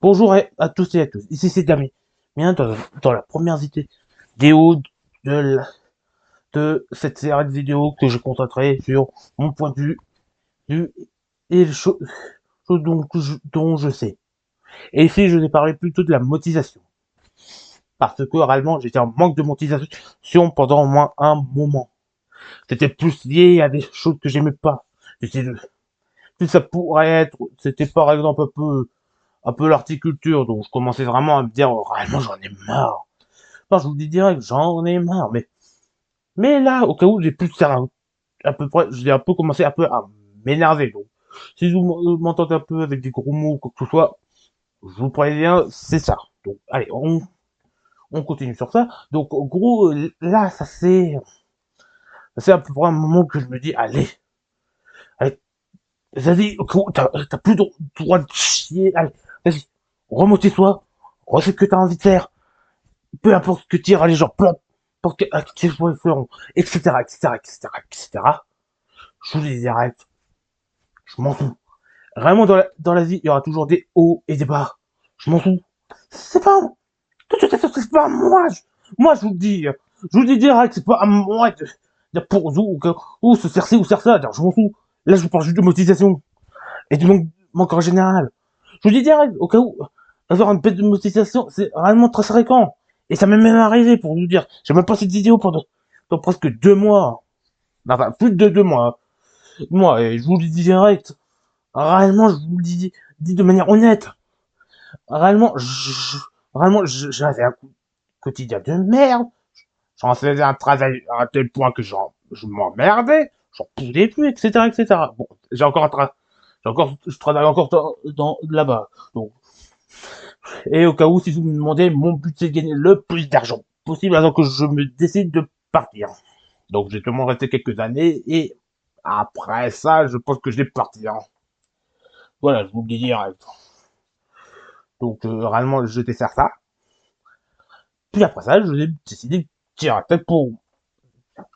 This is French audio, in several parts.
Bonjour à tous et à tous, ici c'est Damien. Bien dans la première vidéo de cette série de vidéos que je concentrerai sur mon point de vue et les choses dont je sais. Et ici je vais parler plutôt de la motivation. Parce que réellement j'étais en manque de motivation pendant au moins un moment. C'était plus lié à des choses que j'aimais pas. C'était plus ça pourrait être, c'était par exemple un peu l'horticulture, donc je commençais vraiment à me dire, oh, réellement j'en ai marre. Non, je vous dis direct, j'en ai marre, mais là, au cas où j'ai plus de cerveau, à peu près, j'ai un peu commencé un peu à m'énerver, donc. Si vous m'entendez un peu avec des gros mots ou quoi que ce soit, je vous préviens, c'est ça. Donc, allez, on continue sur ça. Donc, en gros, là, c'est à peu près un moment que je me dis, allez, vas-y, t'as plus de droit de chier, allez, vas-y, remotive-toi, refais ce que t'as envie de faire, peu importe ce que tire les gens, peu importe à qui tu feront, etc., etc., etc., etc. Je vous dis direct, je m'en fous. Vraiment, dans la vie, il y aura toujours des hauts et des bas. Je m'en fous. C'est pas, c'est pas à moi. Moi, je vous le dis. Je vous le dis direct, c'est pas à moi de pour vous, ou se faire ci ou se faire ça. Je m'en fous. Là, je vous parle juste de motivation. Et du manque en général. Je vous dis direct, au cas où, avoir une bête de motivation, c'est réellement très fréquent. Et ça m'est même arrivé, pour vous dire. J'ai même pas cette vidéo pendant presque 2 mois. Enfin, plus de 2 mois. Moi, et je vous le dis direct. Réellement, je vous le dis de manière honnête. Réellement, j'avais un quotidien de merde. J'en faisais un travail à un tel point que je m'emmerdais. J'en pouvais plus, etc., etc. Bon, je travaille encore là-bas. Donc, et au cas où, si vous me demandez, mon but c'est de gagner le plus d'argent possible avant que je me décide de partir. Donc, j'ai seulement resté quelques années et après ça, je pense que je vais partir. Voilà, je vous le dis direct. Donc, réellement, je vais faire ça. Puis après ça, je vais décider direct pour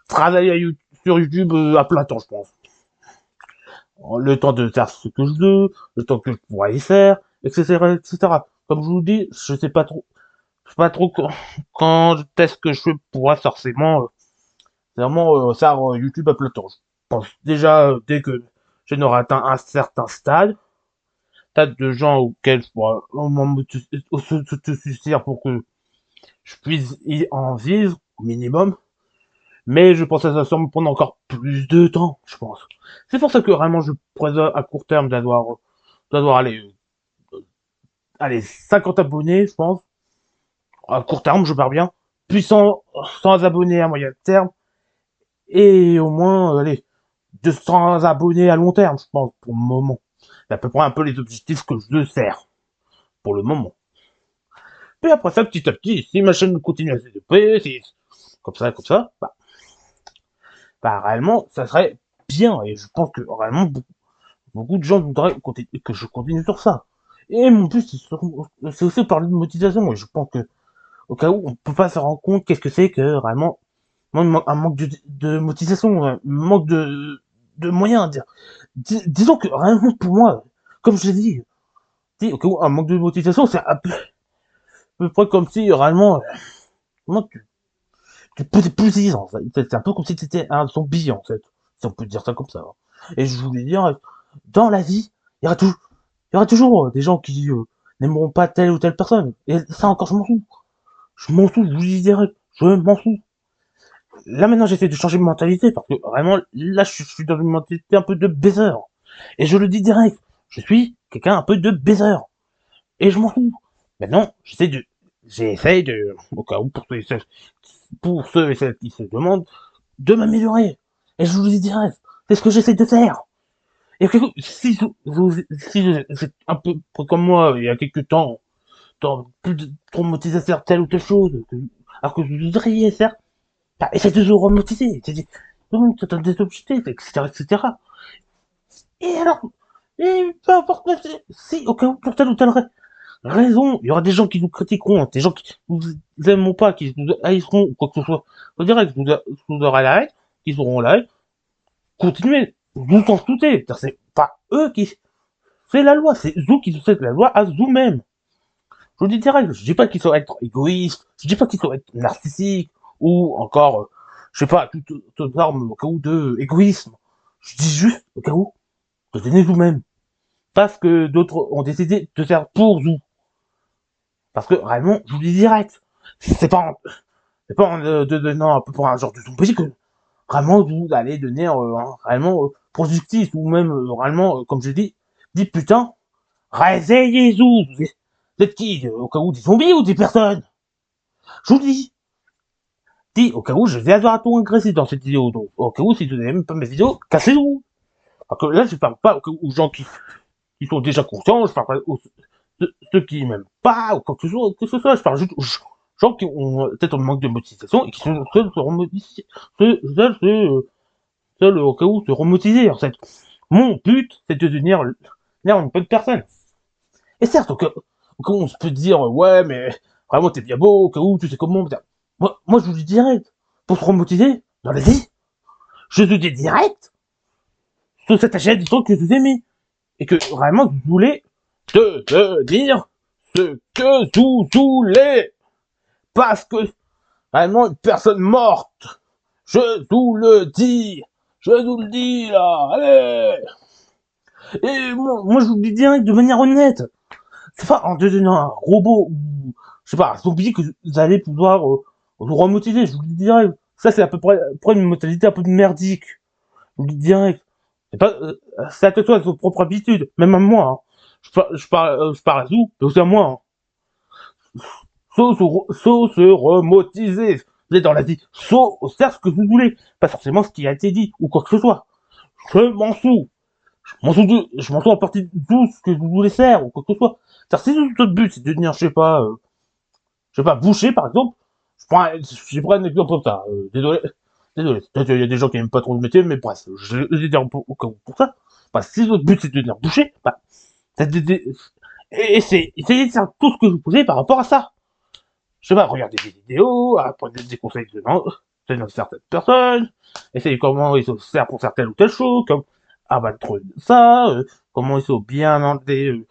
travailler sur YouTube à plein temps, je pense. Le temps de faire ce que je veux, le temps que je pourrais y faire, etc., etc. Comme je vous dis, je sais pas trop quand est-ce que je pourrais forcément, faire YouTube à plein temps. Je pense déjà, dès que je n'aurai atteint un certain stade de gens auxquels je pourrais au moins se suffire pour que je puisse y en vivre, au minimum. Mais je pense que ça va me prendre encore plus de temps, je pense. C'est pour ça que vraiment je prévois à court terme d'avoir allez, 50 abonnés, je pense. À court terme, je pars bien. Puis 100 abonnés à moyen terme. Et au moins, allez, 200 abonnés à long terme, je pense, pour le moment. C'est à peu près un peu les objectifs que je sers, pour le moment. Puis après ça, petit à petit, si ma chaîne continue à se développer, si, comme ça, bah, réellement, ça serait bien. Et je pense que réellement, beaucoup de gens voudraient que je continue sur ça. Et mon but, c'est aussi de parler de motivation. Et je pense que, au cas où on peut pas se rendre compte qu'est-ce que c'est que vraiment un manque de motivation, un manque de moyens. Disons que vraiment pour moi, comme je l'ai dit, au cas où un manque de motivation, c'est peu près comme si réellement, vraiment, tu posais plus 10 ans. C'est un peu comme si tu étais un zombie en fait, si on peut dire ça comme ça. Et je voulais dire, dans la vie, il y aura toujours il y aura toujours des gens qui n'aimeront pas telle ou telle personne. Et ça encore, je m'en fous. Je m'en fous, je vous dis direct. Je m'en fous. Là maintenant, j'essaie de changer de mentalité parce que vraiment, là, je suis dans une mentalité un peu de baiser. Et je le dis direct. Je suis quelqu'un un peu de baiser. Et je m'en fous. Maintenant, j'essaie de, au cas où, pour ceux et celles qui se demandent, de m'améliorer. Et je vous le dis direct. C'est ce que j'essaie de faire. Et si vous êtes un peu comme moi, il y a quelques temps, plus de traumatisé à faire telle ou telle chose, alors que vous voudriez faire, bah, essaie de vous remotiver. Tout le monde te donne des objectifs, etc., etc. Et alors, et peu importe, si, au cas où, pour telle ou telle raison, il y aura des gens qui vous critiqueront, des gens qui vous aimeront pas, qui vous haïront, ou quoi que ce soit. Vous direz que vous aurez la haine, qu'ils auront la haine, continuez, vous en foutez, c'est pas eux qui, c'est la loi, c'est vous qui faites la loi à vous-même. Je vous dis direct, je dis pas qu'il faut être égoïste, je dis pas qu'il faut être narcissique, ou encore, je sais pas, toute forme, au cas où, de égoïsme. Je dis juste, au cas où, devenez vous-même. Parce que d'autres ont décidé de faire pour vous. Parce que, réellement, je vous dis direct, c'est pas en devenant un peu pour un genre de zombie que, vraiment, vous allez devenir, réellement, productif, ou même, réellement, comme je dis putain, réveillez-vous! Vous êtes qui? Au cas où des zombies ou des personnes? Je vous dis, au cas où je vais avoir un ton agressif dans cette vidéo, donc au cas où si vous n'aimez même pas mes vidéos, cassez-vous! Parce que là, je parle pas aux gens qui sont déjà conscients, je parle pas aux ceux qui m'aiment pas, ou quoi que ce soit, je parle juste aux gens qui ont peut-être un manque de motivation et qui sont seuls se remotiver, seuls au cas où se remotiver, en fait. Mon but, c'est de devenir une bonne personne. Et certes, au cas où on se peut dire, ouais, mais vraiment t'es bien beau, au cas où tu sais comment. Moi, je vous dis direct, pour se remotiver dans la vie, je vous dis direct, sur cette chaîne du truc que vous aimez. Et que vraiment vous voulez dire ce que vous voulez. Parce que vraiment une personne morte, je vous le dis. Je vous le dis là, allez. Et moi je vous le dis direct de manière honnête. C'est pas en devenant un robot ou, je sais pas, un zombie que vous allez pouvoir vous remotiver, je vous le dis direct. Ça, c'est à peu près une mentalité un peu merdique. Je vous le dis direct. C'est à toi de vos propres habitudes, même à moi. Hein. Je parle à vous, mais aussi à moi. Hein. Se remotiser. Vous êtes dans la vie. Faire ce que vous voulez. Pas forcément ce qui a été dit, ou quoi que ce soit. Je m'en fous. Je m'en fous à partir de tout ce que vous voulez faire, ou quoi que ce soit. C'est-à-dire, si votre but, c'est de devenir, je sais pas, boucher, par exemple, je prends un exemple comme ça, désolé, peut-être qu'il y a des gens qui aiment pas trop le métier, mais bref, je vais dire pour ça. Bah, si votre but c'est de devenir boucher, bah, essayez de faire tout ce que vous pouvez par rapport à ça. Je sais pas, regardez des vidéos, apprendre des conseils de certaines personnes, essayez comment ils se faire pour faire telle ou telle chose, comme abattre ça, comment il faut bien enlever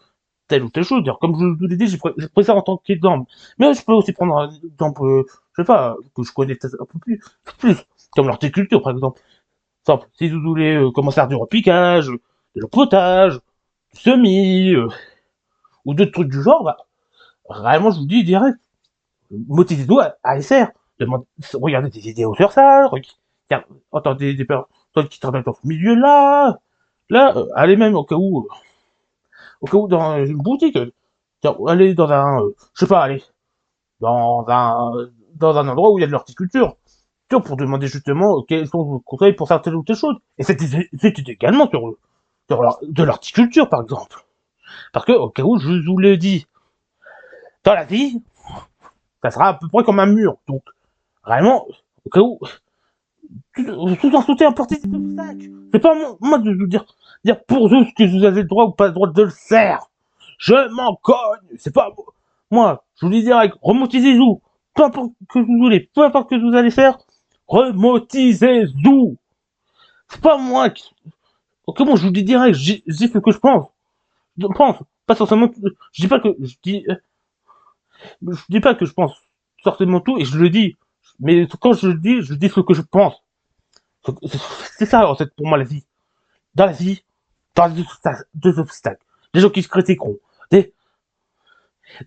telle ou telle chose. D'ailleurs, comme je vous l'ai dit, j'ai pris ça en tant qu'exemple. Mais je peux aussi prendre un exemple, je sais pas, que je connais peut-être un peu plus, comme l'horticulture, par exemple. Exemple, si vous voulez commencer à faire du repiquage, de l'empotage, du semis, ou d'autres trucs du genre, bah, réellement, je vous dis direct, motivez-vous à les faire. Regardez des vidéos sur ça, entendez des personnes qui travaillent dans ce milieu-là, là, allez même au cas où dans une boutique, allez dans un, je sais pas, allez, dans un endroit où il y a de l'horticulture, pour demander justement quels sont vos conseils pour faire telle ou telle chose. Et c'est également de l'horticulture, par exemple. Parce que, au cas où, je vous le dis, dans la vie, ça sera à peu près comme un mur. Donc, réellement, au cas où, tout en sauter un porté de sac. C'est pas moi de vous dire pour vous ce que vous avez le droit ou pas le droit de le faire. Je m'en cogne. C'est pas moi. Je vous dis direct, remotisez-vous. Peu importe que vous voulez, peu importe que vous allez faire, remotisez-vous. C'est pas moi qui... Comment je vous dis direct, je dis ce que je pense. Je pense. Pas forcément... Je dis pas que... Je dis pas que je pense forcément tout et je le dis. Mais quand je dis ce que je pense. C'est ça, en fait, pour moi, la vie. Dans la vie, dans deux obstacles. Des gens qui se critiqueront. Des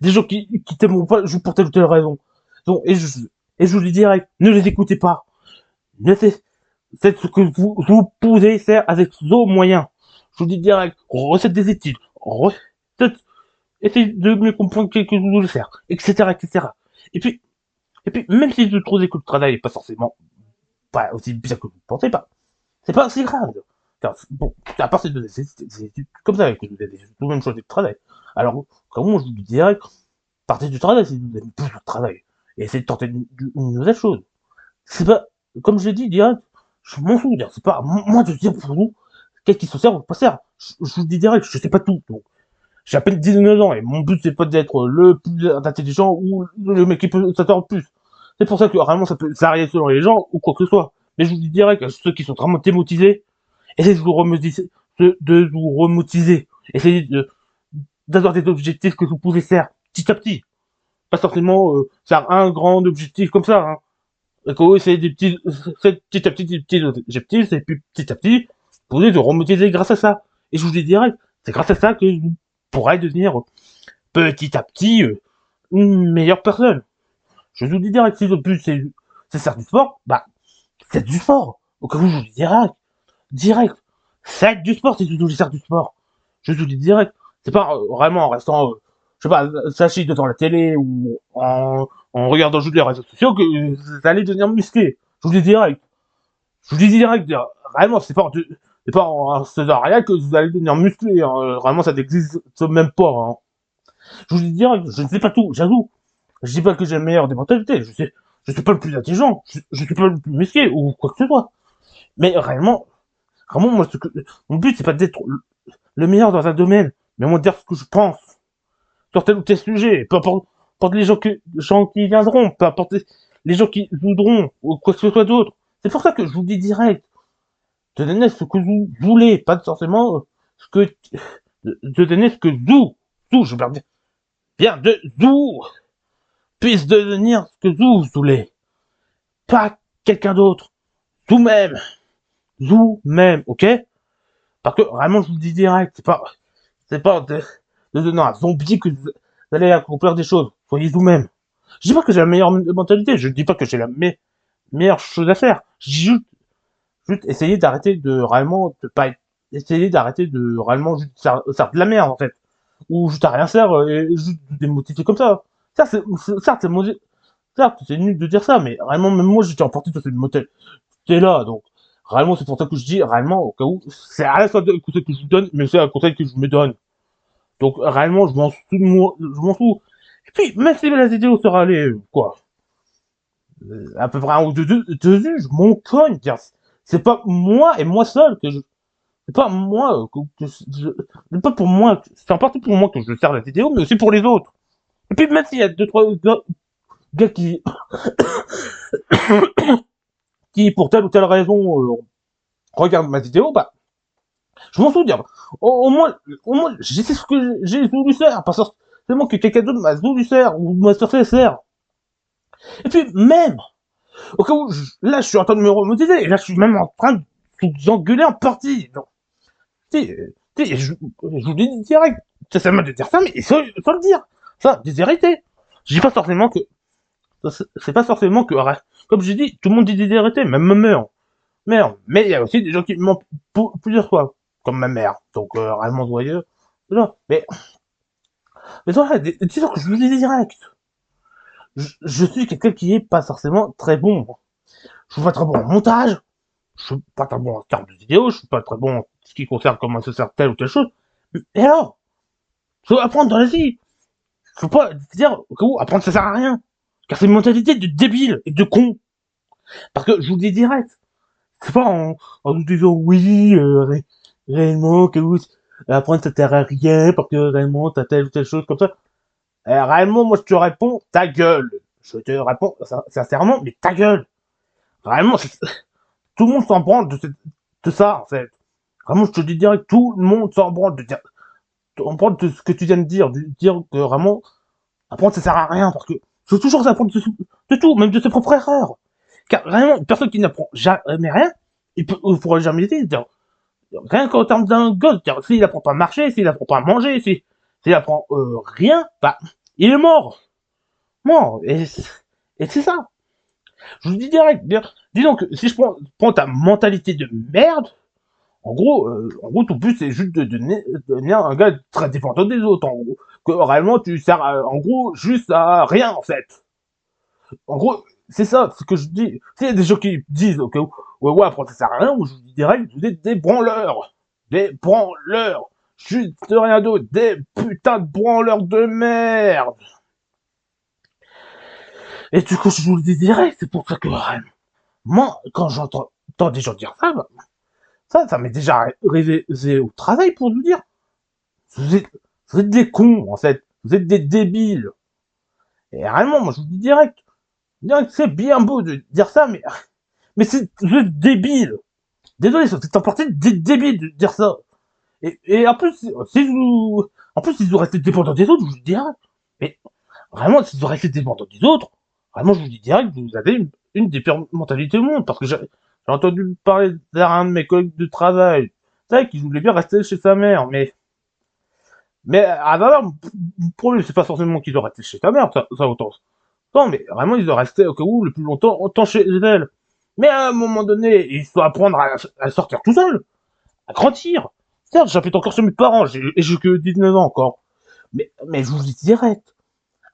gens qui t'aimeront pas juste pour telle ou telle raison. Donc, et je vous dis direct, ne les écoutez pas. Ne faites ce que vous pouvez faire avec vos moyens. Je vous dis direct, recette des études, essayez de mieux comprendre ce que vous voulez faire, etc., etc. Et puis, et puis, même si vous trouvez que le travail n'est pas forcément pas aussi bien que vous ne pensez pas, c'est pas si grave. Bon, à part des études comme ça, que vous avez tout de même choisi de travail. Alors, comment je vous dis direct, partez du travail si vous aimez plus votre travail. Et essayez de tenter une nouvelle chose. C'est pas, comme je l'ai dit direct, je m'en fous, c'est pas moi de dire pour vous, qu'est-ce qui se sert ou pas sert. Je vous dis direct, je sais pas tout. Donc, j'ai à peine 19 ans et mon but c'est pas d'être le plus intelligent ou le mec qui peut s'attendre le plus. C'est pour ça que vraiment ça peut varier selon les gens ou quoi que ce soit. Mais je vous dis direct à ceux qui sont vraiment démotivés, essayez de vous remotiver. Essayez d'avoir des objectifs que vous pouvez faire petit à petit. pas forcément faire un grand objectif comme ça, hein. Et que c'est des petits, c'est petit à petit, des petits objectifs, et puis petit à petit, vous pouvez vous remotiver grâce à ça. Et je vous dis direct, c'est grâce à ça que vous pourrez devenir petit à petit une meilleure personne. Je vous dis direct, si le but c'est faire du sport, bah, faites du sport. Au cas où je vous dis direct, faites du sport si vous voulez faire du sport. Je vous dis direct. C'est pas vraiment en restant, je sais pas, sachez devant la télé ou en regardant juste les réseaux sociaux que vous allez devenir musclé. Je vous dis direct. Je vous dis direct, vraiment, c'est pas en faisant rien que vous allez devenir musclé, hein. Vraiment, ça n'existe même pas, hein. Je vous dis direct, je ne sais pas tout, j'avoue. Je dis pas que j'ai le meilleur des mentalités, je suis pas le plus intelligent, je suis pas le plus musclé ou quoi que ce soit. Mais vraiment, moi, mon but, c'est pas d'être le meilleur dans un domaine, mais moi, de dire ce que je pense sur tel ou tel sujet, peu importe les gens qui viendront, peu importe les gens qui voudront, ou quoi que ce soit d'autre. C'est pour ça que je vous dis direct, de donner ce que vous voulez, pas forcément ce que, de donner ce que vous, je veux dire, bien, de vous, puisse devenir ce que vous voulez. Pas quelqu'un d'autre. Vous-même. Vous-même, ok? Parce que vraiment, je vous le dis direct, c'est pas de donner un zombie que vous allez accomplir des choses. Soyez vous-même. Je dis pas que j'ai la meilleure mentalité, je dis pas que j'ai la meilleure chose à faire. Je dis juste essayer d'arrêter de réellement, essayer d'arrêter de réellement juste faire de la merde, en fait. Ou juste à rien faire, et juste démotiver comme ça. Certes, c'est nul de dire ça, mais réellement, même moi, j'étais emporté sur cette motel. T'es là, donc, réellement, c'est pour ça que je dis, réellement, au cas où, c'est à la fois le conseil que je vous donne, mais c'est un conseil que je me donne. Donc, réellement, je m'en fous de moi, je m'en fous. Et puis, même si la vidéo sera allée, quoi, à peu près un ou deux vues, je m'en cogne, c'est pas moi et moi seul c'est pas moi, c'est pas pour moi, c'est en partie pour moi que je sers la vidéo, mais aussi pour les autres. Et puis, même s'il y a deux, trois gars qui, pour telle ou telle raison, regardent ma vidéo, bah, je m'en souviens. Au moins, j'ai fait ce que j'ai voulu faire, pas forcément que quelqu'un d'autre m'a voulu faire, ou m'a fait faire. Et puis, même, au cas où, là, je suis en train de me remotiver, et là, je suis même en train de vous engueuler en partie. Donc, tu sais, je vous dis direct, ça m'a de dire ça, mais il faut le dire. Ça, des vérités. Je dis pas forcément que, c'est pas forcément que, comme j'ai dit, tout le monde dit des vérités, même ma mère. Merde. Mais il y a aussi des gens qui me mentent plusieurs fois, comme ma mère. Donc, réellement joyeux. Voilà. Mais voilà, dis que je vous dis direct. Je suis quelqu'un qui est pas forcément très bon. Je suis pas très bon en montage. Je suis pas très bon en termes de vidéo. Je suis pas très bon en ce qui concerne comment se sert telle ou telle chose. Et alors? Faut apprendre dans la vie. Faut pas dire, apprendre ça sert à rien. Car c'est une mentalité de débile et de con. Parce que je vous dis direct. C'est pas en nous disant oui, réellement, que oui, apprendre ça sert à rien parce que réellement t'as telle ou telle chose comme ça. Réellement, moi je te réponds ta gueule. Je te réponds sincèrement, mais ta gueule. Réellement, tout le monde s'en branle de ça en fait. Vraiment, je te dis direct, tout le monde s'en branle de ce que tu viens de dire que vraiment, apprendre ça sert à rien parce que faut toujours apprendre de tout, même de ses propres erreurs. Car vraiment, une personne qui n'apprend jamais rien, il pourra jamais dire. Rien qu'en termes d'un gosse, s'il apprend pas à marcher, s'il apprend pas à manger, s'il apprend rien, bah, il est mort. Mort. Et c'est ça. Je vous dis direct. Disons que si je prends ta mentalité de merde, en gros, ton but c'est juste de devenir un gars très dépendant des autres, en gros. Que réellement tu sers, en gros, juste à rien, en fait. En gros, c'est ça, ce que je dis. S'il y a des gens qui disent, ok, ouais, après ça sert à rien, moi je vous dis direct, vous êtes des branleurs. Des branleurs. Juste rien d'autre. Des putains de branleurs de merde. Et du coup, je vous le dis direct, c'est pour ça que, moi, quand j'entends des gens dire ça, bah, ça m'est déjà réalisé au travail pour nous dire, vous êtes, vous êtes des cons, en fait. Vous êtes des débiles. Et réellement, moi je vous dis direct, c'est bien beau de dire ça, mais c'est, vous êtes débile. Désolé, c'est emporté des débiles de dire ça. Et en plus, si vous restez dépendant des autres, je vous le dirai. Mais Vraiment, si vous restez dépendant des autres, vraiment, je vous dis direct, vous avez une des pires mentalités au monde, parce que j'ai entendu parler d'un de mes collègues de travail, c'est vrai qu'il voulait bien rester chez sa mère, mais à la base, le problème, c'est pas forcément qu'il doit rester chez sa mère, ça autant. Non, mais vraiment, il doit rester au cas où le plus longtemps, autant chez elle. Mais à un moment donné, il faut apprendre à sortir tout seul, à grandir. Certes, j'habite encore chez mes parents, et j'ai que 19 ans encore. Mais je vous le dis direct,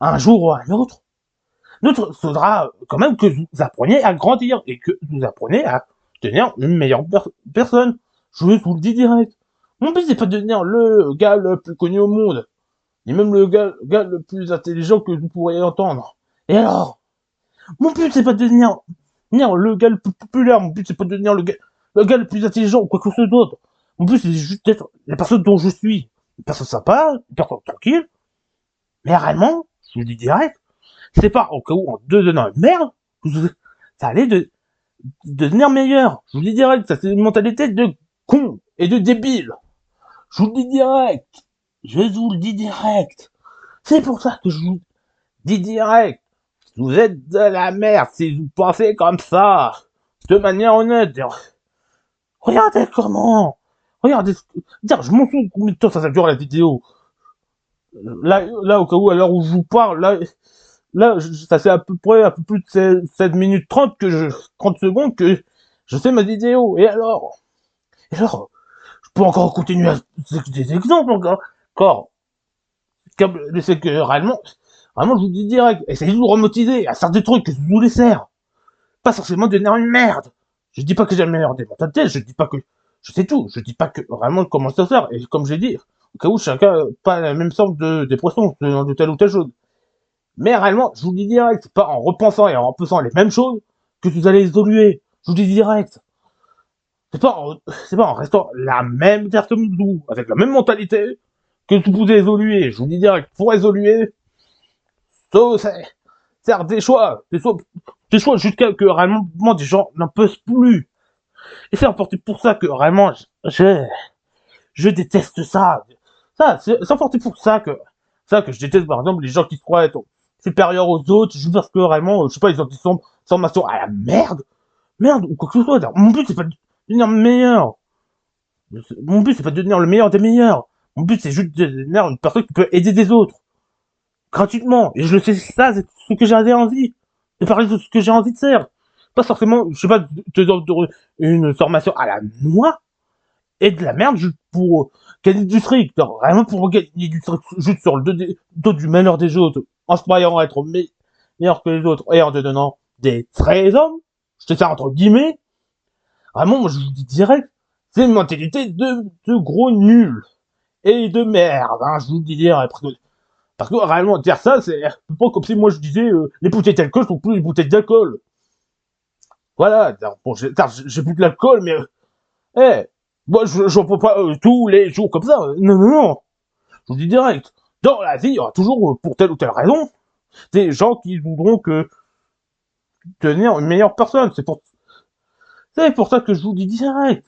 un jour ou un autre, notre faudra quand même que vous appreniez à grandir et que vous appreniez à devenir une meilleure personne. Je vous le dis direct. Mon but, c'est pas de devenir le gars le plus connu au monde, ni même le gars le plus intelligent que vous pourriez entendre. Et alors, mon but, c'est pas de devenir le gars le plus populaire. Mon but, c'est pas de devenir le gars le plus intelligent ou quoi que ce soit d'autre. Mon but, c'est juste d'être la personne dont je suis. Une personne sympa, une personne tranquille. Mais réellement, je vous le dis direct, c'est pas au cas où en devenant une merde, ça allait de devenir meilleur. Je vous le dis direct, ça c'est une mentalité de con et de débile. Je vous le dis direct. Je vous le dis direct. C'est pour ça que je vous dis direct. Vous êtes de la merde si vous pensez comme ça. De manière honnête. Regardez comment. Regardez. Dire, je m'en fous combien de temps ça dure la vidéo. Là, au cas où, à l'heure où je vous parle, là, ça fait à peu près un peu plus de 7 minutes 30 30 secondes que je fais ma vidéo. Et alors, je peux encore continuer à, des exemples encore. C'est que réellement, je vous dis direct, essayez de vous remotiver à faire des trucs que vous voulez faire. Pas forcément devenir une merde. Je dis pas que j'ai le meilleur des mentalités, je dis pas que je sais tout, je dis pas que vraiment comment ça faire. Et comme j'ai dit, au cas où chacun n'a pas la même sorte de dépression de telle ou telle chose. Mais réellement, je vous dis direct, c'est pas en repensant et en repensant les mêmes choses que vous allez évoluer. Je vous dis direct. C'est pas en restant la même personne que vous, avec la même mentalité, que vous pouvez évoluer. Je vous dis direct, pour évoluer, c'est faire des choix jusqu'à que réellement des gens n'en peuvent plus. Et c'est important pour ça que vraiment, je déteste ça. C'est important pour ça que je déteste, par exemple, les gens qui se croient être supérieurs aux autres, juste parce que vraiment, je sais pas, ils ont des formations à la merde, ou quoi que ce soit. Mon but, c'est pas de devenir meilleur. Mon but, c'est pas de devenir le meilleur des meilleurs. Mon but, c'est juste de devenir une personne qui peut aider des autres. Gratuitement. Et je le sais, ça, c'est ce que j'ai envie. De parler de ce que j'ai envie de faire. Pas forcément, je sais pas, une formation à la noix et de la merde juste pour gagner du fric. Vraiment pour gagner du fric juste sur le dos du malheur des autres. En se croyant être meilleur que les autres et en te donnant des vrais hommes. Je te sers entre guillemets. Vraiment, moi, je vous dis direct, c'est une mentalité de gros nuls. Et de merde, hein, je vous le dis direct. Parce que réellement, dire ça, c'est pas comme si moi je disais les bouteilles d'alcool sont plus les bouteilles d'alcool. Voilà, bon, j'ai plus de l'alcool, mais moi j'en prends pas tous les jours comme ça. Non, non, non. Je vous dis direct. Dans la vie, il y aura toujours, pour telle ou telle raison, des gens qui voudront que devenir une meilleure personne. C'est pour ça que je vous dis direct.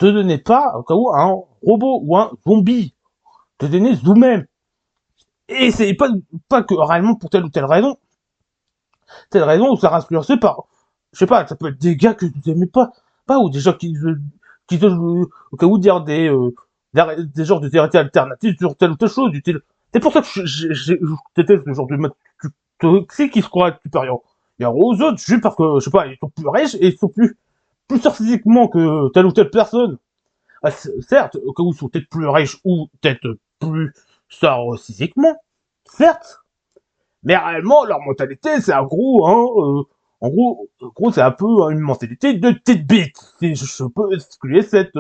Ne donnez pas, au cas où, un robot ou un zombie. Devenez vous-même. Et c'est pas que réellement pour telle ou telle raison où ça sera influencé par, je sais pas, ça peut être des gars que vous aimez pas, ou des gens qui au cas où dire des genres de vérités alternatives sur telle ou telle chose, c'est pour ça que je déteste ce genre de mec toxique qui se croit supérieur. Il y a aux autres, juste parce que, je sais pas, ils sont plus riches et ils sont plus forts physiquement que telle ou telle personne. Ah, certes, au cas où ils sont peut-être plus riches ou peut-être plus forts physiquement, certes, mais réellement, leur mentalité, c'est en gros, c'est un peu une mentalité de petite bite. Si je peux exclure cette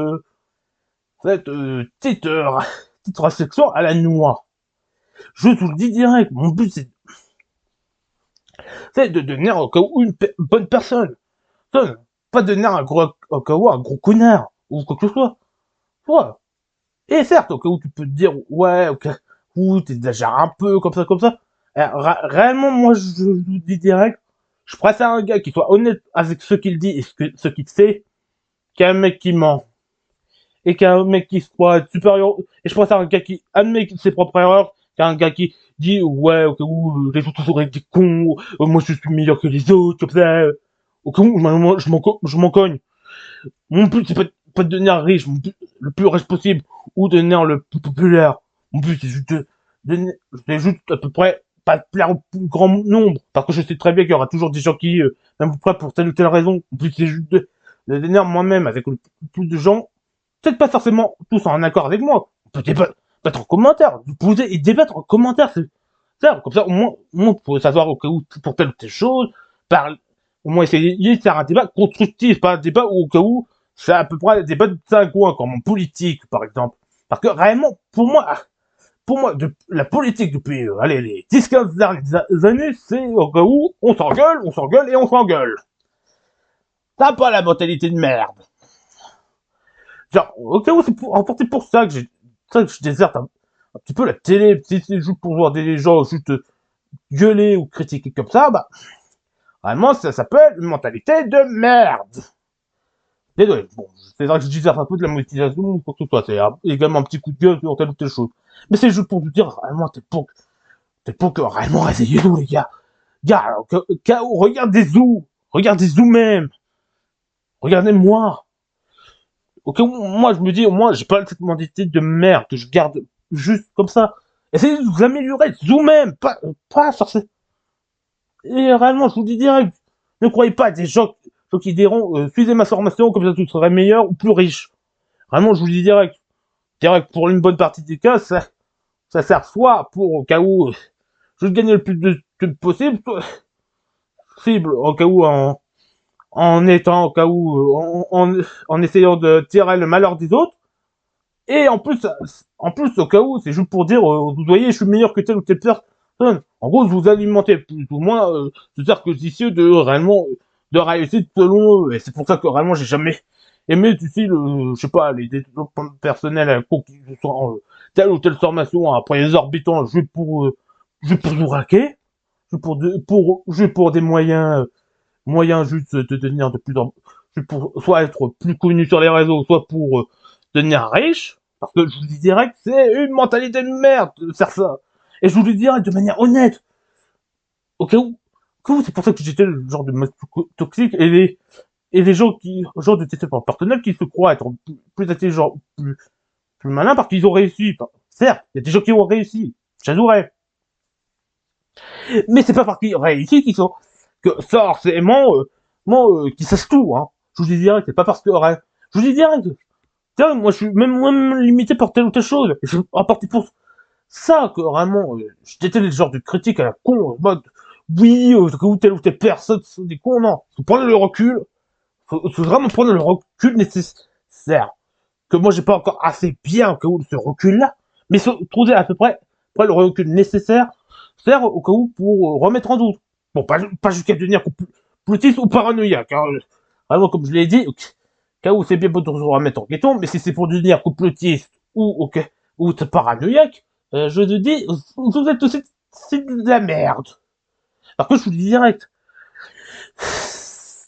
réflexion à la noix. Je vous le dis direct, mon but, c'est de devenir au cas où une bonne personne. Pas devenir au cas où un gros connard, ou quoi que ce soit. Voilà. Et certes, au cas où tu peux te dire, ouais, ok, ou t'exagères un peu, comme ça. Réellement, moi, je vous dis direct, je préfère un gars qui soit honnête avec ce qu'il dit et ce qu'il fait, qu'un mec qui ment. Et qu'un mec qui soit supérieur, et je préfère un gars qui admet ses propres erreurs, un gars qui dit ouais au cas où les autres auraient des cons, moi je suis meilleur que les autres, comme ça, au cas où moi je m'en cogne. Mon but c'est pas de devenir riche, mon but, le plus riche possible, ou de devenir le plus populaire. Mon but c'est juste c'est juste à peu près pas de plaire au plus grand nombre, parce que je sais très bien qu'il y aura toujours des gens qui, même près pour telle ou telle raison. Mon but c'est juste de devenir moi-même avec le plus de gens, peut-être pas forcément tous en accord avec moi. On peut débattre en commentaire, vous poser et débattre en commentaire, c'est ça, comme ça au moins pour savoir au cas où pour telle ou telle chose, par, au moins essayer de faire un débat constructif, pas un débat où au cas où c'est à peu près des débats de 5 coins, comme en politique par exemple. Parce que réellement, pour moi, la politique depuis, allez, les 10-15 dernières années, c'est au cas où on s'engueule et on s'engueule. T'as pas la mentalité de merde. Genre, au cas où c'est pour ça que je déserte un petit peu la télé, si c'est juste pour voir des gens juste gueuler ou critiquer comme ça, bah, vraiment, ça s'appelle une mentalité de merde. Désolé, bon, c'est vrai que je déserte un peu de la monétisation ou quoi que ce soit, c'est également un petit coup de gueule sur telle ou telle chose. Mais c'est juste pour vous dire, vraiment, t'es pour que vraiment réveillez-vous, les gars. Gars, regardez Zou même, regardez-moi. Ok, moi je me dis, au moins j'ai pas cette mentalité de merde que je garde juste comme ça. Essayez de vous améliorer vous-même, pas forcément. Et réellement, je vous dis direct, ne croyez pas à des gens qui diront, suivez ma formation, comme ça tu seras meilleur ou plus riche. Vraiment, je vous dis direct. Direct, pour une bonne partie des cas, ça sert soit pour, au cas où, je gagne le plus de trucs possible, soit cible, au cas où, en étant, au cas où, en essayant de tirer le malheur des autres. Et en plus, au cas où, c'est juste pour dire, vous voyez, je suis meilleur que telle ou telle personne. En gros, vous alimentez plus ou moins ce cercle vicieux de réellement de réussite selon eux. Et c'est pour ça que réellement, j'ai jamais aimé du style, je sais pas, les développements personnels qui sont telle ou telle formation après les orbitants, juste pour vous raquer, juste pour des moyens juste de devenir de plus en juste pour soit être plus connu sur les réseaux, soit pour devenir riche. Parce que je vous dis direct, c'est une mentalité de merde de faire ça. Et je vous le dis direct de manière honnête. Au cas où, c'est pour ça que j'étais le genre de mec toxique et les gens genre de détecteurs personnels qui se croient être plus intelligents, plus malins parce qu'ils ont réussi. Enfin, certes, il y a des gens qui ont réussi. J'adorerais. Mais c'est pas parce qu'ils ont réussi qu'ils sont, que forcément, qui sachent tout, hein. Je vous dis direct, c'est pas parce que, je vous dis direct, tiens, moi je suis même limité par telle ou telle chose. Et je partir pour ça que vraiment, je déteste le genre de critique à la con, en mode, oui, telle ou telle personne, c'est des cons, non. Faut prendre le recul, faut vraiment prendre le recul nécessaire. Que moi j'ai pas encore assez bien au cas où ce recul-là, mais trouver à peu près le recul nécessaire, faire au cas où pour remettre en doute. Bon, pas jusqu'à devenir complotiste ou paranoïaque, hein. Vraiment, comme je l'ai dit, au cas où c'est bien beau de se remettre en question, mais si c'est pour devenir complotiste ou paranoïaque, je te dis, vous êtes aussi c'est de la merde. Par contre, je vous dis direct,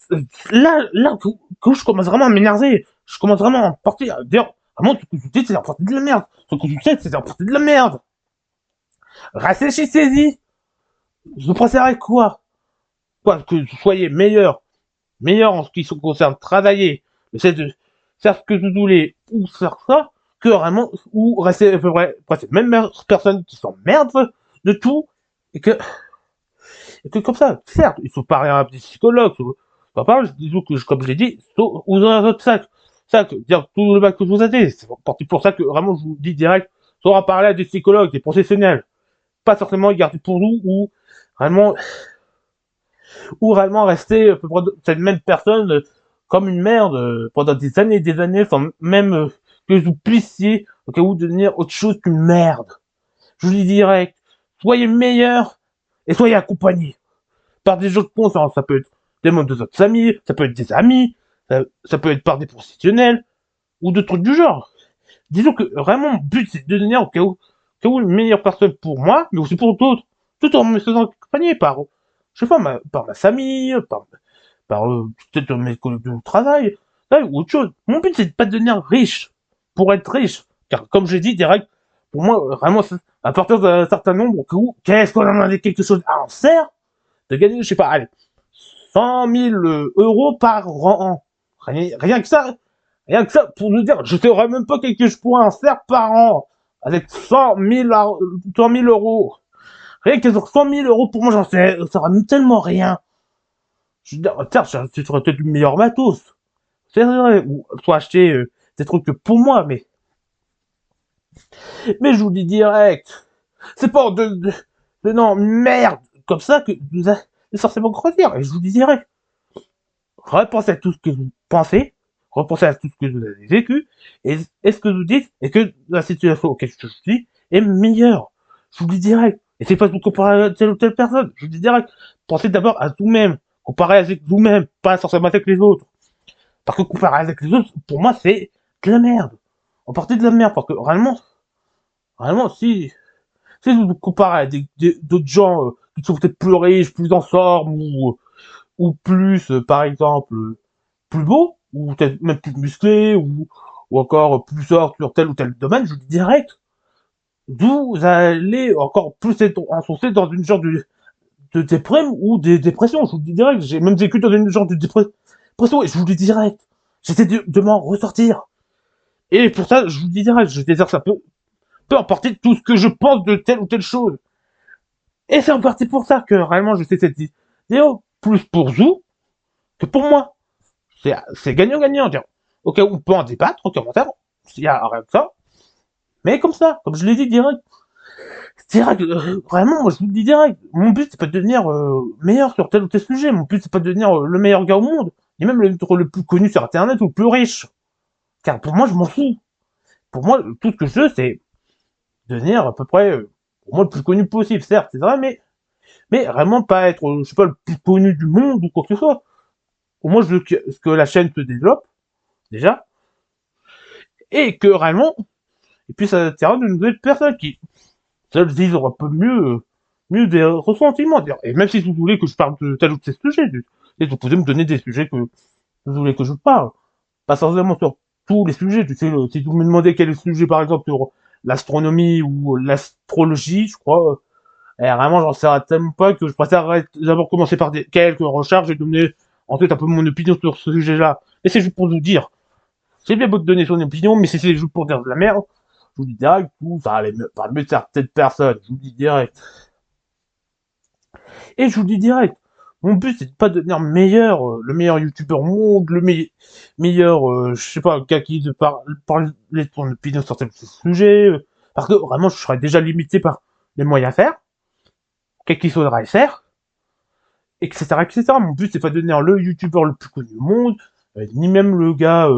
quand je commence vraiment à m'énerver, je commence vraiment à porter, à dire, vraiment, ce que tu dis, c'est en partie de la merde. Ce que tu sais, c'est en partie de la merde. Réfléchissez-y. Je préférerais quoi? Quoi, que vous soyez meilleur en ce qui se concerne travailler, c'est de faire ce que vous voulez, ou faire ça, que vraiment, ou rester à peu près, même personnes qui s'emmerdent de tout, et que comme ça, certes, il faut parler à des psychologues, pas parler, disons que, comme je l'ai dit, ou dans un autre sac, dire tout le mal que vous avez, c'est parti pour ça que vraiment je vous dis direct, soit parler à des psychologues, des professionnels, pas forcément garder pour nous, ou réellement rester cette même personne comme une merde pendant des années, sans même que vous puissiez, au cas où, devenir autre chose qu'une merde. Je vous dis direct, soyez meilleur et soyez accompagné par des gens de confiance. Ça peut être des membres de votre famille, ça peut être des amis, ça peut être par des professionnels ou de trucs du genre. Disons que vraiment, mon but, c'est de devenir au cas où une meilleure personne pour moi, mais aussi pour d'autres, tout en me faisant accompagner par, je sais pas, par ma famille, par peut-être mes collègues de travail, ou autre chose. Mon but, c'est de pas devenir riche pour être riche. Car, comme j'ai dit direct, pour moi, vraiment, à partir d'un certain nombre, qu'est-ce qu'on en a quelque chose à en faire de gagner, je sais pas, allez, 100 000 euros par an. Rien que ça, pour nous dire, je ne saurais même pas qu'est-ce que je pourrais en faire par an avec 100 000 euros. Rien que sur 100 000 euros, pour moi, j'en sais, ça sera tellement rien. Je veux dire, certes, tu serais peut-être du meilleur matos. C'est vrai, ou soit acheter des trucs pour moi, mais je vous dis direct, c'est pas de non, merde, comme ça que vous allez forcément grandir. Et je vous dis direct, repensez à tout ce que vous pensez, repensez à tout ce que vous avez vécu, et ce que vous dites, et que la situation auquel je suis est meilleure. Je vous dis direct. Et c'est pas de vous comparer à telle ou telle personne. Je vous dis direct. Pensez d'abord à vous-même. Comparez avec vous-même, pas forcément avec les autres. Parce que comparer avec les autres, pour moi, c'est de la merde. En partie de la merde, parce que réellement, si vous vous comparez à d'autres gens qui sont peut-être plus riches, plus en forme, ou plus, par exemple, plus beaux, ou peut-être même plus musclés, ou encore plus forts sur tel ou tel domaine, je vous dis direct, vous allez encore plus être enfoncé dans une genre de déprime ou des dépressions. Je vous dis direct, j'ai même vécu dans une genre de dépression, et je vous dis direct, j'essaie de m'en ressortir. Et pour ça, je vous dis direct, je désire ça peu importe tout ce que je pense de telle ou telle chose. Et c'est en partie pour ça que réellement je fais cette vidéo, plus pour vous que pour moi. C'est gagnant-gagnant. Ok, on peut en débattre en commentaire, s'il y a rien que ça. Mais comme ça, comme je l'ai dit direct, vraiment, moi je vous le dis direct, mon but c'est pas de devenir meilleur sur tel ou tel sujet, mon but c'est pas de devenir le meilleur gars au monde, ni même le plus connu sur internet ou le plus riche. Car pour moi je m'en fous. Pour moi, tout ce que je veux, c'est devenir à peu près, pour moi, le plus connu possible, certes, c'est vrai, mais vraiment pas être, je sais pas, le plus connu du monde ou quoi que ce soit. Au moins, je veux que la chaîne se développe, déjà, et que réellement, et puis ça attirer de nouvelles personnes qui, seules vivent un peu mieux des ressentiments. Et même si vous voulez que je parle de tel ou tel sujet, vous pouvez me donner des sujets que vous voulez que je parle. Pas forcément sur tous les sujets, tu sais, si vous me demandez quel est le sujet, par exemple, sur l'astronomie ou l'astrologie, je crois, et vraiment, j'en sais tellement pas que je préfère d'abord commencer par quelques recherches et donner en fait un peu mon opinion sur ce sujet-là. Et c'est juste pour vous dire, c'est bien beau de donner son opinion, mais si c'est juste pour dire de la merde, je vous dis direct, tout, ça allait pas mieux de certaines personnes, je vous dis direct. Et je vous dis direct, mon but c'est de pas devenir meilleur, le meilleur youtubeur au monde, meilleur, je sais pas, gars qui de parler de son opinion sur tel sujet, parce que vraiment je serais déjà limité par les moyens à faire, qu'est-ce qu'il faudrait faire, etc., etc. Mon but, c'est pas de devenir le youtubeur le plus connu au monde, ni même le gars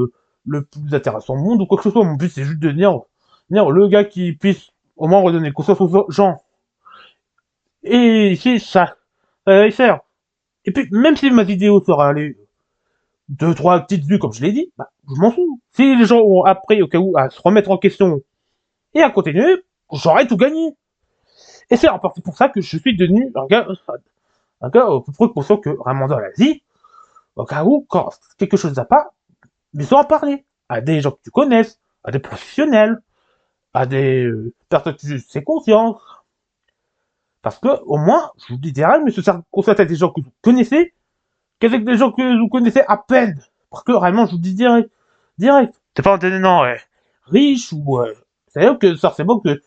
le plus intéressant au monde, ou quoi que ce soit. Mon but, c'est juste de devenir le gars qui puisse au moins redonner conscience aux gens. Et c'est ça, ça va y faire. Et puis, même si ma vidéo sera allée deux, trois petites vues, comme je l'ai dit, bah, je m'en fous. Si les gens ont appris, au cas où, à se remettre en question et à continuer, j'aurais tout gagné. Et c'est en partie pour ça que je suis devenu un gars à peu près conscient que vraiment dans la vie, au cas où, quand quelque chose n'a pas, mais sans en parler. À des gens que tu connais, à des professionnels, à des personnes que tu sais confiance. Parce que, au moins, je vous dis direct, mais se faire confiance à des gens que vous connaissez, qu'avec des gens que vous connaissez à peine. Parce que, vraiment, je vous dis direct. Direct. C'est pas en devenant riche ou... c'est-à-dire que, forcément, que,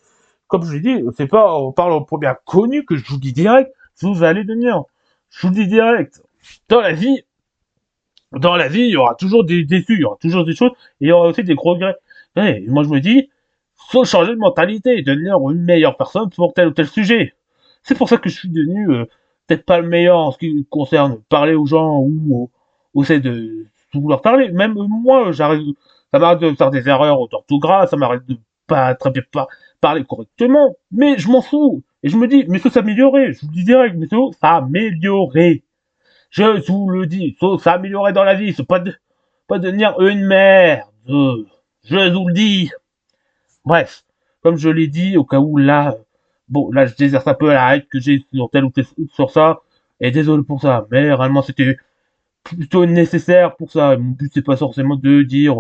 comme je l'ai dit, c'est pas en parlant au premier connu que je vous dis direct, vous allez devenir. Je vous dis direct. Dans la vie, il y aura toujours des déçus, il y aura toujours des choses, et il y aura aussi des gros regrets. Ouais, moi, je me dis, faut changer de mentalité, devenir une meilleure personne pour tel ou tel sujet. C'est pour ça que je suis devenu peut-être pas le meilleur en ce qui concerne parler aux gens ou c'est de vouloir parler. Même moi, ça m'arrête de faire des erreurs d'orthographe, ça m'arrête de pas très bien parler correctement, mais je m'en fous. Et je me dis, mais ça s'améliorer, je vous le dis direct, mais ça s'améliorer. Je vous le dis, faut s'améliorer dans la vie, c'est pas devenir une merde. Je vous le dis. Bref, comme je l'ai dit, au cas où là, bon, là je déserte un peu la hype que j'ai sur tel ou tel sur ça, et désolé pour ça, mais réellement c'était plutôt nécessaire pour ça. Mon but c'est pas forcément de dire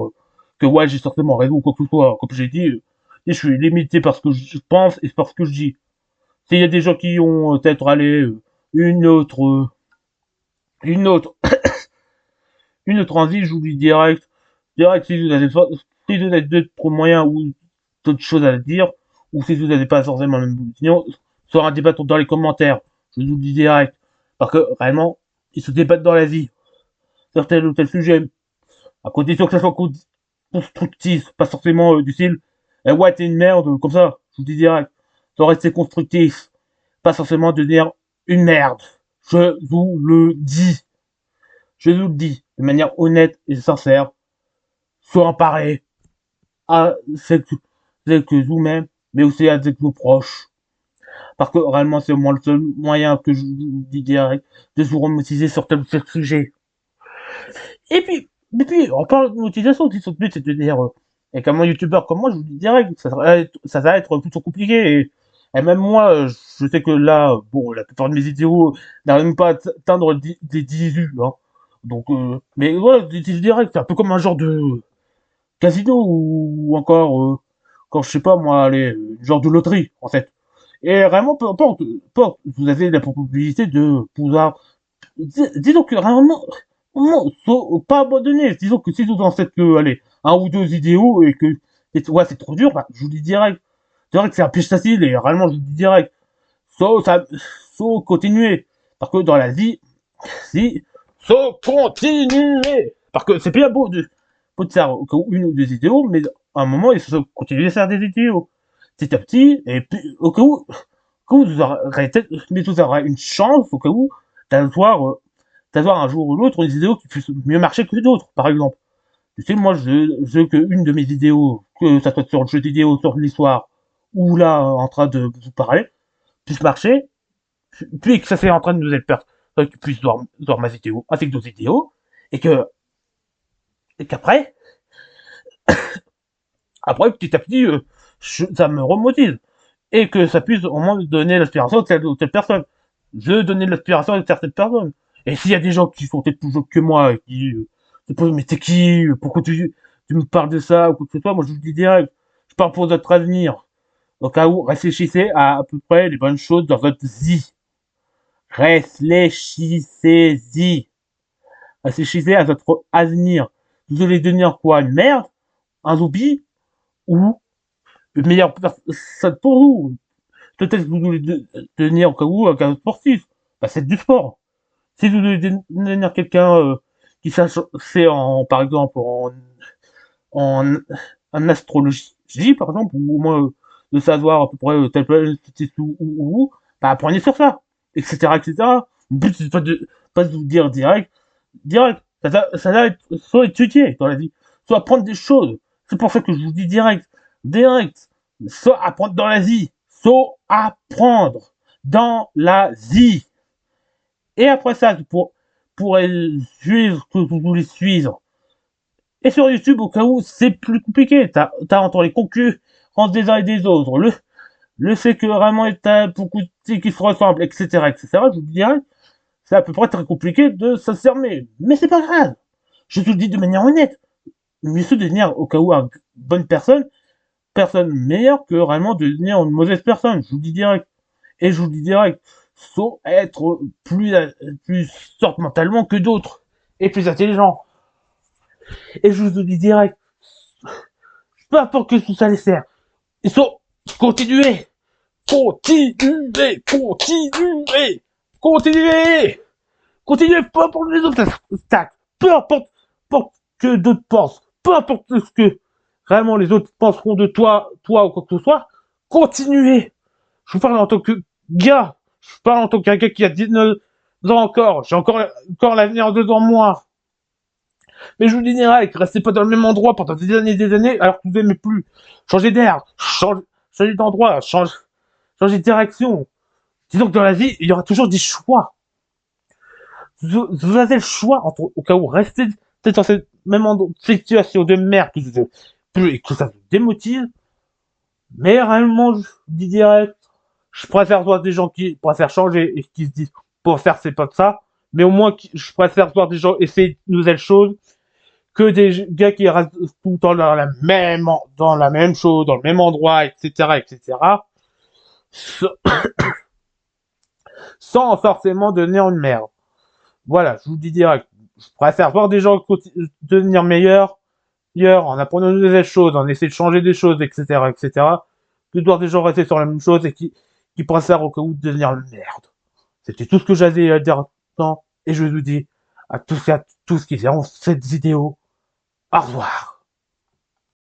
que ouais j'ai certainement raison ou quoi que ce soit. Comme j'ai dit, Et je suis limité par ce que je pense et par ce que je dis. S'il y a des gens qui ont peut-être allé une autre, euh, une autre, une autre envie, je vous dis direct, si vous avez, si vous avez d'autres moyens ou d'autres choses à dire, ou si vous n'avez pas forcément la même opinion, sur un débat dans les commentaires. Je vous le dis direct. Parce que, réellement, ils se débattent dans la vie. Sur tel ou tel sujet. À condition que ça soit constructif, pas forcément du style, eh ouais, t'es une merde, comme ça, je vous dis direct. Ça rester constructif. Pas forcément devenir une merde. Je vous le dis. Je vous le dis. De manière honnête et sincère. Soit emparé avec vous-même, mais aussi avec vos proches. Parce que réellement, c'est moi le seul moyen que je vous dis direct de vous remotiver sur tel ou tel sujet. Et puis, on parle de motivation, si son but c'est de dire, et comme un youtubeur comme moi, je vous dis direct, ça va être plutôt compliqué. Et même moi, je sais que là, bon, la plupart de mes vidéos n'arrivent même pas à atteindre des 10 vues. Hein. Donc, mais voilà, je dis direct, c'est un peu comme un genre de casino ou encore, quand je sais pas moi, allez, genre de loterie, en fait. Et vraiment, peu importe, vous avez la probabilité de pouvoir. Disons que vraiment, non, pas abandonner. Disons que si vous en faites que, allez, un ou deux vidéos et que ouais, c'est trop dur, bah, je vous dis direct. C'est vrai que c'est un piège facile et réellement, je vous dis direct. Faut continuer. Parce que dans la vie, si, faut continuer. Parce que c'est bien beau de faire une ou deux vidéos, mais à un moment, il faut continuer à faire des vidéos. Petit à petit, et puis, au cas où vous aurez mais vous aurez une chance, au cas où, d'avoir, d'avoir un jour ou l'autre une vidéo qui puisse mieux marcher que d'autres, par exemple. Tu sais, moi, je veux qu'une de mes vidéos, que ça soit sur le jeu vidéo, sur l'histoire, ou là, en train de vous parler, puisse marcher, puis que ça fait en train de nous être qui puisse voir ma vidéo, avec d'autres vidéos, et que, et qu'après, petit à petit, ça me remotive. Et que ça puisse au moins donner l'aspiration à telle ou telle personne. Je donner l'aspiration à certaines personnes. Et s'il y a des gens qui sont peut-être plus jeunes que moi, et qui se posent, mais t'es qui? Pourquoi tu me parles de ça, ou quoi que ce soit? Moi, je vous dis direct, je parle pour votre avenir. Au cas où, réfléchissez à peu près les bonnes choses dans votre vie. Réfléchissez-y. Réfléchissez à votre avenir. Vous allez devenir quoi? Une merde? Un zombie? Ou une meilleure personne pour vous? Peut-être que vous voulez devenir au cas où un sportif. Bah, c'est du sport. Si vous voulez devenir quelqu'un qui sache fait par exemple en, en astrologie, par exemple, ou au moins de savoir à peu près tel planète ou, bah apprenez sur ça, etc. Le but c'est pas de vous dire direct. Ça va être soit étudier dans la vie, soit apprendre des choses. C'est pour ça que je vous dis direct, soit apprendre dans la vie, soit apprendre dans la vie. Et après ça, pour suivre ce que vous voulez suivre. Et sur YouTube, au cas où c'est plus compliqué, t'as entre les concurrences des uns et des autres, le fait que vraiment t'as beaucoup de trucs qui se ressemblent, etc., je vous dirais, c'est à peu près très compliqué de s'affirmer. Mais c'est pas grave. Je te le dis de manière honnête. Mieux se devenir au cas où une bonne personne meilleure que vraiment de devenir une mauvaise personne. Je vous dis direct. Et je vous dis direct, faut être plus fort mentalement que d'autres. Et plus intelligent. Et je vous dis direct, peu importe que tout ça les sert. Il faut continuer. Continuer. Continuez, peu importe les obstacles, peu importe que d'autres pensent, peu importe ce que vraiment les autres penseront de toi ou quoi que ce soit, continuez. Je vous parle en tant que gars, je vous parle en tant qu'un gars qui a 19 ans encore, j'ai encore l'avenir devant moi. Mais je vous dis direct, restez pas dans le même endroit pendant des années, alors que vous n'aimez plus. Changez d'air, changez d'endroit, changez de direction. Disons que dans la vie, il y aura toujours des choix. Vous avez le choix entre, au cas où, rester peut-être dans cette même situation de merde et que ça vous démotive. Mais réellement, je vous dis direct, je préfère voir des gens qui préfèrent changer et qui se disent, pour faire, c'est pas de ça. Mais au moins, je préfère voir des gens essayer de nouvelles choses que des gars qui restent tout le temps dans la même chose, dans le même endroit, etc., etc., sans forcément devenir une merde. Voilà, je vous dis direct. Je préfère voir des gens devenir meilleurs en apprenant de nouvelles choses, en essayant de changer des choses, etc., etc., que de voir des gens rester sur la même chose et qui préfèrent au cas où devenir une merde. C'était tout ce que j'avais à dire maintenant, et je vous dis à tous et à tous qui verront cette vidéo, au revoir.